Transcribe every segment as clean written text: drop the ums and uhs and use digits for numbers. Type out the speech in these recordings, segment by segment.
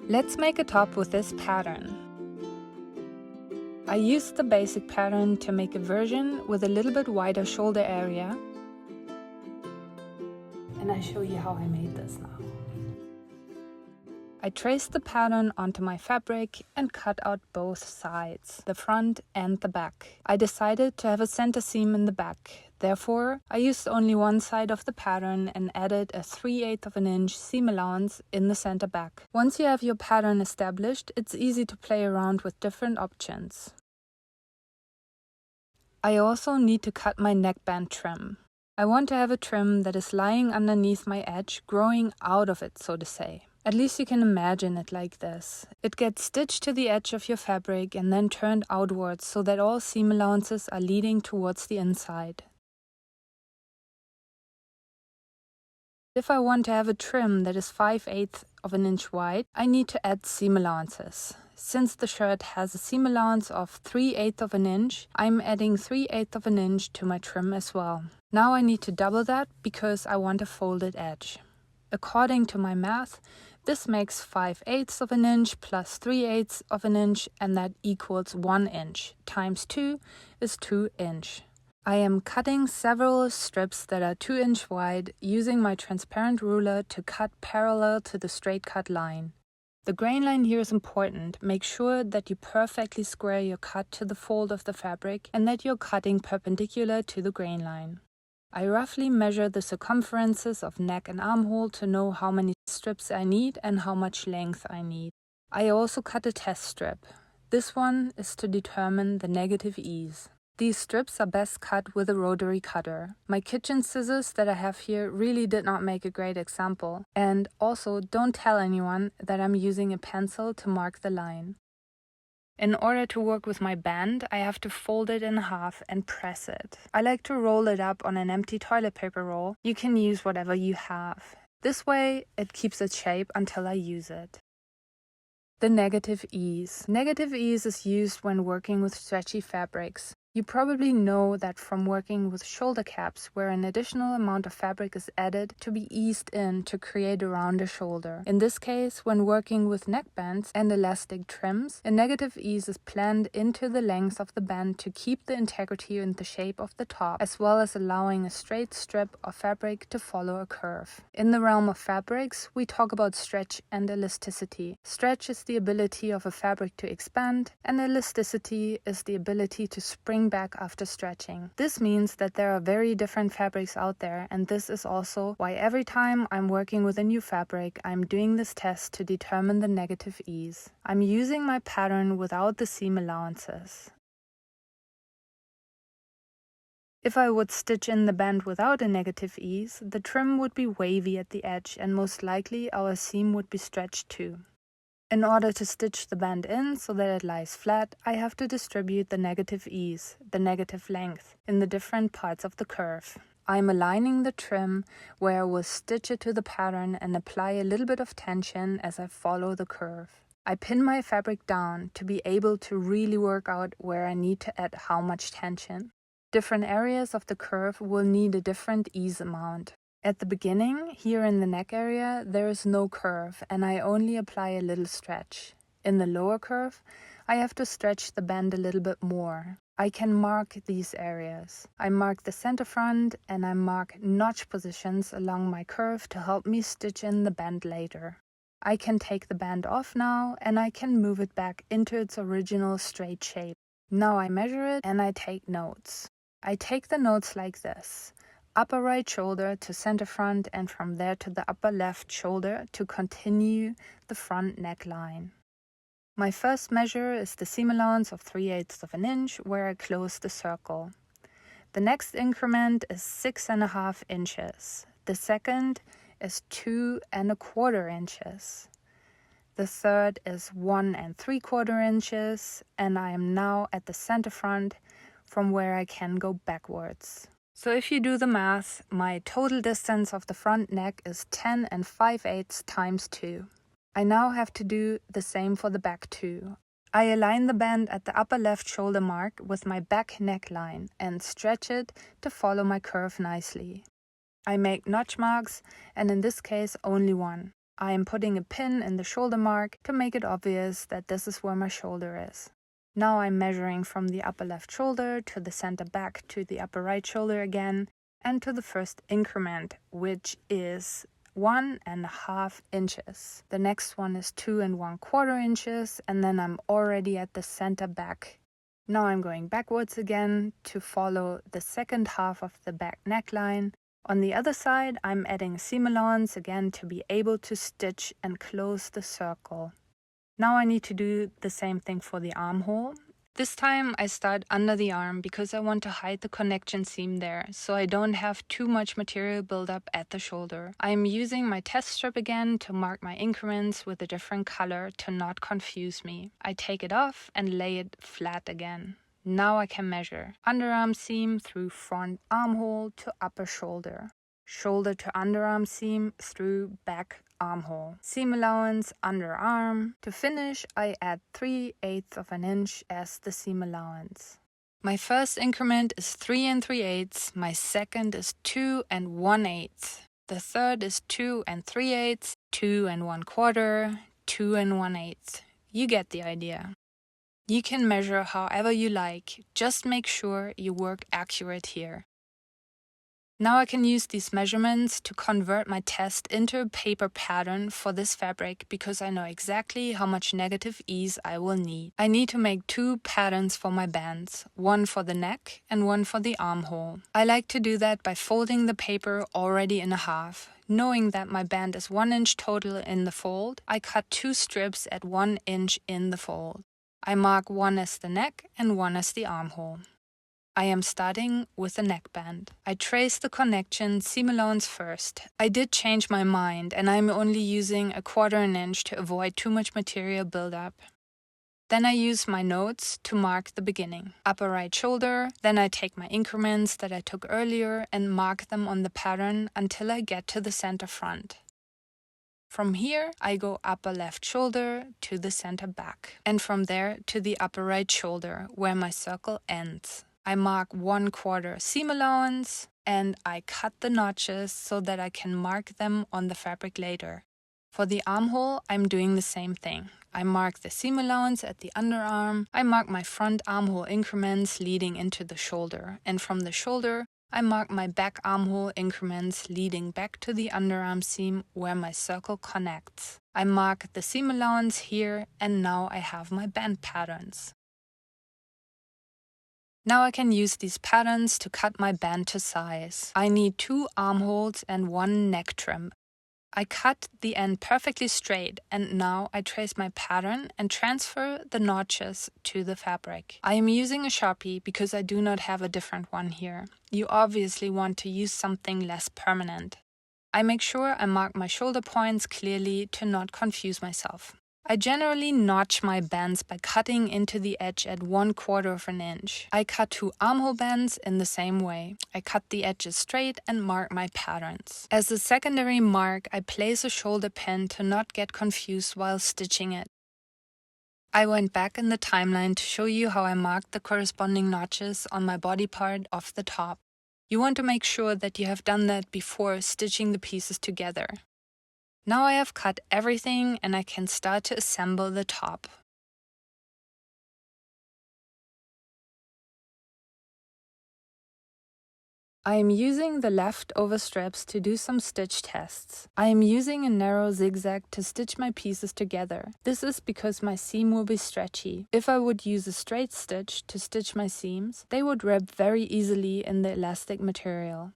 Let's make a top with this pattern. I used the basic pattern to make a version with a little bit wider shoulder area. And I show you how I made this now. I traced the pattern onto my fabric and cut out both sides, the front and the back. I decided to have a center seam in the back. Therefore, I used only one side of the pattern and added a 3/8 of an inch seam allowance in the center back. Once you have your pattern established, it's easy to play around with different options. I also need to cut my neckband trim. I want to have a trim that is lying underneath my edge, growing out of it, so to say. At least you can imagine it like this. It gets stitched to the edge of your fabric and then turned outwards so that all seam allowances are leading towards the inside. If I want to have a trim that is 5/8 of an inch wide, I need to add seam allowances. Since the shirt has a seam allowance of 3/8 of an inch, I'm adding 3/8 of an inch to my trim as well. Now I need to double that because I want a folded edge. According to my math, this makes 5/8 of an inch plus 3/8 of an inch, and that equals 1 inch. Times 2 is 2 inch. I am cutting several strips that are 2 inch wide using my transparent ruler to cut parallel to the straight cut line. The grain line here is important. Make sure that you perfectly square your cut to the fold of the fabric and that you're cutting perpendicular to the grain line. I roughly measure the circumferences of neck and armhole to know how many strips I need and how much length I need. I also cut a test strip. This one is to determine the negative ease. These strips are best cut with a rotary cutter. My kitchen scissors that I have here really did not make a great example. And also, don't tell anyone that I'm using a pencil to mark the line. In order to work with my band, I have to fold it in half and press it. I like to roll it up on an empty toilet paper roll. You can use whatever you have. This way, it keeps its shape until I use it. The negative ease. Negative ease is used when working with stretchy fabrics. You probably know that from working with shoulder caps, where an additional amount of fabric is added to be eased in to create a rounder shoulder. In this case, when working with neckbands and elastic trims, a negative ease is planned into the length of the band to keep the integrity and the shape of the top, as well as allowing a straight strip of fabric to follow a curve. In the realm of fabrics, we talk about stretch and elasticity. Stretch is the ability of a fabric to expand, and elasticity is the ability to spring back after stretching. This means that there are very different fabrics out there, and this is also why every time I'm working with a new fabric, I'm doing this test to determine the negative ease. I'm using my pattern without the seam allowances. If I would stitch in the band without a negative ease, the trim would be wavy at the edge and most likely our seam would be stretched too. In order to stitch the band in so that it lies flat, I have to distribute the negative ease, the negative length, in the different parts of the curve. I'm aligning the trim where I will stitch it to the pattern and apply a little bit of tension as I follow the curve. I pin my fabric down to be able to really work out where I need to add how much tension. Different areas of the curve will need a different ease amount. At the beginning, here in the neck area, there is no curve and I only apply a little stretch. In the lower curve, I have to stretch the band a little bit more. I can mark these areas. I mark the center front and I mark notch positions along my curve to help me stitch in the band later. I can take the band off now and I can move it back into its original straight shape. Now I measure it and I take notes. I take the notes like this. Upper right shoulder to center front and from there to the upper left shoulder to continue the front neckline. My first measure is the seam allowance of 3/8 of an inch where I close the circle. The next increment is 6.5 inches. The second is 2.25 inches. The third is 1.75 inches and I am now at the center front from where I can go backwards. So if you do the math, my total distance of the front neck is 10.5/8 times 2. I now have to do the same for the back too. I align the band at the upper left shoulder mark with my back neckline and stretch it to follow my curve nicely. I make notch marks and in this case only one. I am putting a pin in the shoulder mark to make it obvious that this is where my shoulder is. Now I'm measuring from the upper left shoulder to the center back to the upper right shoulder again, and to the first increment, which is 1.5 inches. The next one is 2.25 inches, and then I'm already at the center back. Now I'm going backwards again to follow the second half of the back neckline. On the other side, I'm adding seam allowance again to be able to stitch and close the circle. Now I need to do the same thing for the armhole. This time I start under the arm because I want to hide the connection seam there, so I don't have too much material buildup at the shoulder. I am using my test strip again to mark my increments with a different color to not confuse me. I take it off and lay it flat again. Now I can measure underarm seam through front armhole to upper shoulder, shoulder to underarm seam through back armhole, seam allowance underarm. To finish, I add 3/8 of an inch as the seam allowance. My first increment is 3 3/8, my second is 2 1/8, the third is 2 3/8, 2 1/4, 2 1/8. You get the idea. You can measure however you like, just make sure you work accurate here. Now I can use these measurements to convert my test into a paper pattern for this fabric because I know exactly how much negative ease I will need. I need to make 2 patterns for my bands, one for the neck and one for the armhole. I like to do that by folding the paper already in half. Knowing that my band is 1 inch total in the fold, I cut 2 strips at 1 inch in the fold. I mark one as the neck and one as the armhole. I am starting with the neckband. I trace the connection seam allowance first. I did change my mind and I'm only using 1/4 inch to avoid too much material buildup. Then I use my notes to mark the beginning. Upper right shoulder, then I take my increments that I took earlier and mark them on the pattern until I get to the center front. From here, I go upper left shoulder to the center back, and from there to the upper right shoulder, where my circle ends. I mark 1/4 seam allowance, and I cut the notches so that I can mark them on the fabric later. For the armhole, I'm doing the same thing. I mark the seam allowance at the underarm, I mark my front armhole increments leading into the shoulder, and from the shoulder, I mark my back armhole increments leading back to the underarm seam where my circle connects. I mark the seam allowance here, and now I have my band patterns. Now I can use these patterns to cut my band to size. I need 2 armholes and 1 neck trim. I cut the end perfectly straight, and now I trace my pattern and transfer the notches to the fabric. I am using a Sharpie because I do not have a different one here. You obviously want to use something less permanent. I make sure I mark my shoulder points clearly to not confuse myself. I generally notch my bands by cutting into the edge at 1/4 inch. I cut 2 armhole bands in the same way. I cut the edges straight and mark my patterns. As a secondary mark, I place a shoulder pin to not get confused while stitching it. I went back in the timeline to show you how I marked the corresponding notches on my body part off the top. You want to make sure that you have done that before stitching the pieces together. Now I have cut everything and I can start to assemble the top. I am using the leftover strips to do some stitch tests. I am using a narrow zigzag to stitch my pieces together. This is because my seam will be stretchy. If I would use a straight stitch to stitch my seams, they would rip very easily in the elastic material.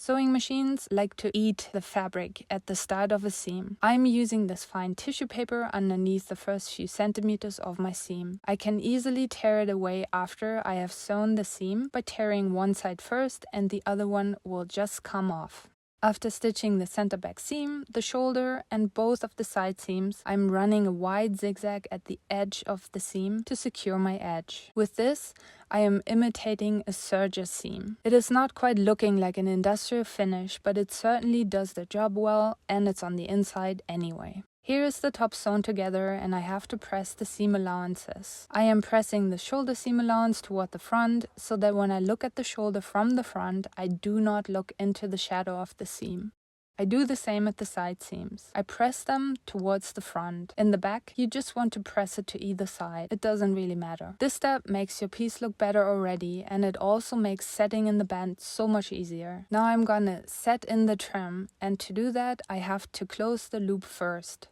Sewing machines like to eat the fabric at the start of a seam. I'm using this fine tissue paper underneath the first few centimeters of my seam. I can easily tear it away after I have sewn the seam by tearing one side first and the other one will just come off. After stitching the center back seam, the shoulder, and both of the side seams, I'm running a wide zigzag at the edge of the seam to secure my edge. With this, I am imitating a serger seam. It is not quite looking like an industrial finish, but it certainly does the job well, and it's on the inside anyway. Here is the top sewn together and I have to press the seam allowances. I am pressing the shoulder seam allowance toward the front so that when I look at the shoulder from the front, I do not look into the shadow of the seam. I do the same at the side seams. I press them towards the front. In the back, you just want to press it to either side. It doesn't really matter. This step makes your piece look better already, and it also makes setting in the band so much easier. Now I'm gonna set in the trim, and to do that I have to close the loop first.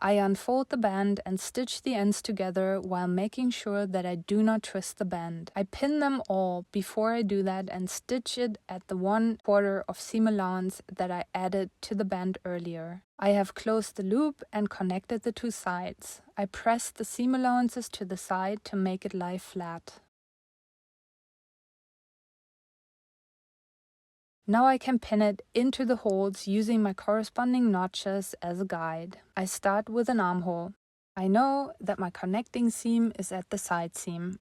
I unfold the band and stitch the ends together while making sure that I do not twist the band. I pin them all before I do that and stitch it at the 1/4 of seam allowance that I added to the band earlier. I have closed the loop and connected the two sides. I press the seam allowances to the side to make it lie flat. Now I can pin it into the holes using my corresponding notches as a guide. I start with an armhole. I know that my connecting seam is at the side seam.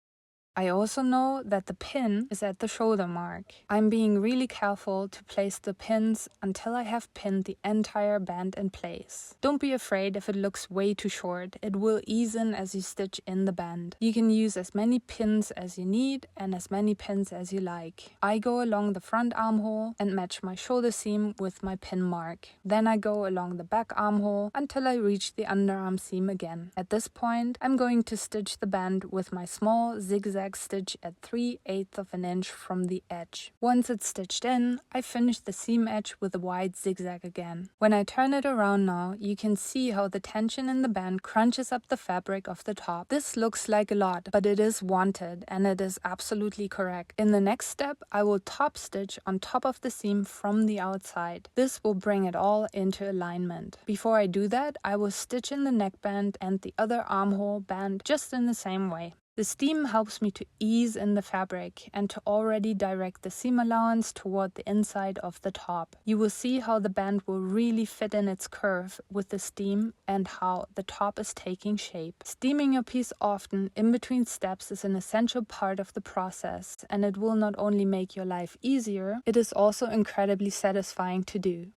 I also know that the pin is at the shoulder mark. I'm being really careful to place the pins until I have pinned the entire band in place. Don't be afraid if it looks way too short. It will ease in as you stitch in the band. You can use as many pins as you need and as many pins as you like. I go along the front armhole and match my shoulder seam with my pin mark. Then I go along the back armhole until I reach the underarm seam again. At this point, I'm going to stitch the band with my small zigzag stitch at 3/8 of an inch from the edge. Once it's stitched in, I finish the seam edge with a wide zigzag again. When I turn it around now, you can see how the tension in the band crunches up the fabric of the top. This looks like a lot, but it is wanted and it is absolutely correct. In the next step, I will top stitch on top of the seam from the outside. This will bring it all into alignment. Before I do that, I will stitch in the neckband and the other armhole band just in the same way. The steam helps me to ease in the fabric and to already direct the seam allowance toward the inside of the top. You will see how the band will really fit in its curve with the steam and how the top is taking shape. Steaming your piece often in between steps is an essential part of the process, and it will not only make your life easier, it is also incredibly satisfying to do.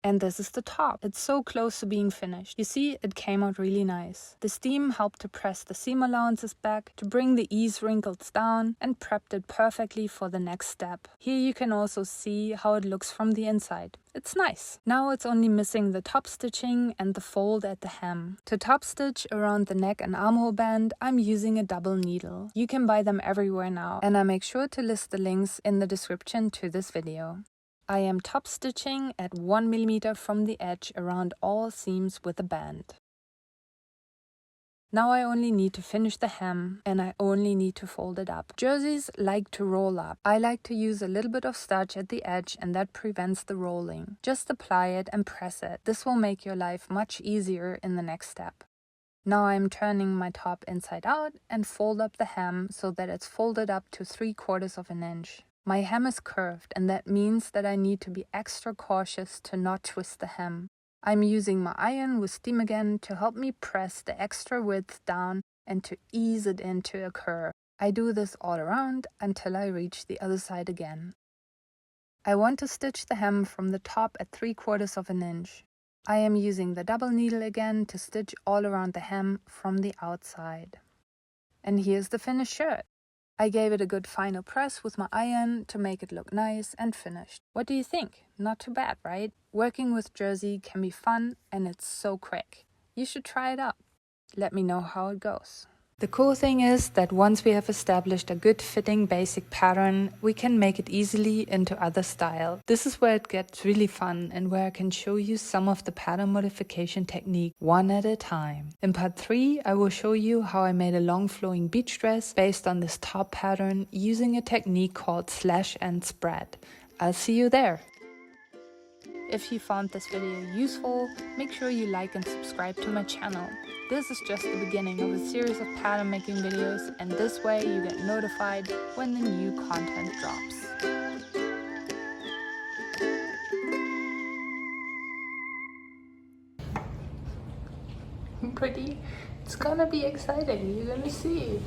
And this is the top. It's so close to being finished. You see, it came out really nice. The steam helped to press the seam allowances back, to bring the ease wrinkles down, and prepped it perfectly for the next step. Here you can also see how it looks from the inside. It's nice. Now it's only missing the top stitching and the fold at the hem. To top stitch around the neck and armhole band, I'm using a double needle. You can buy them everywhere now, and I make sure to list the links in the description to this video. I am top stitching at 1 mm from the edge around all seams with a band. Now I only need to finish the hem, and I only need to fold it up. Jerseys like to roll up. I like to use a little bit of starch at the edge, and that prevents the rolling. Just apply it and press it. This will make your life much easier in the next step. Now I'm turning my top inside out and fold up the hem so that it's folded up to 3/4 of an inch. My hem is curved, and that means that I need to be extra cautious to not twist the hem. I'm using my iron with steam again to help me press the extra width down and to ease it into a curve. I do this all around until I reach the other side again. I want to stitch the hem from the top at 3/4 of an inch. I am using the double needle again to stitch all around the hem from the outside. And here's the finished shirt. I gave it a good final press with my iron to make it look nice and finished. What do you think? Not too bad, right? Working with jersey can be fun and it's so quick. You should try it out. Let me know how it goes. The cool thing is that once we have established a good fitting basic pattern, we can make it easily into other style. This is where it gets really fun and where I can show you some of the pattern modification technique one at a time. In part 3, I will show you how I made a long flowing beach dress based on this top pattern using a technique called slash and spread. I'll see you there. If you found this video useful, make sure you like and subscribe to my channel. This is just the beginning of a series of pattern making videos, and this way you get notified when the new content drops. Pretty? It's gonna be exciting, you're gonna see.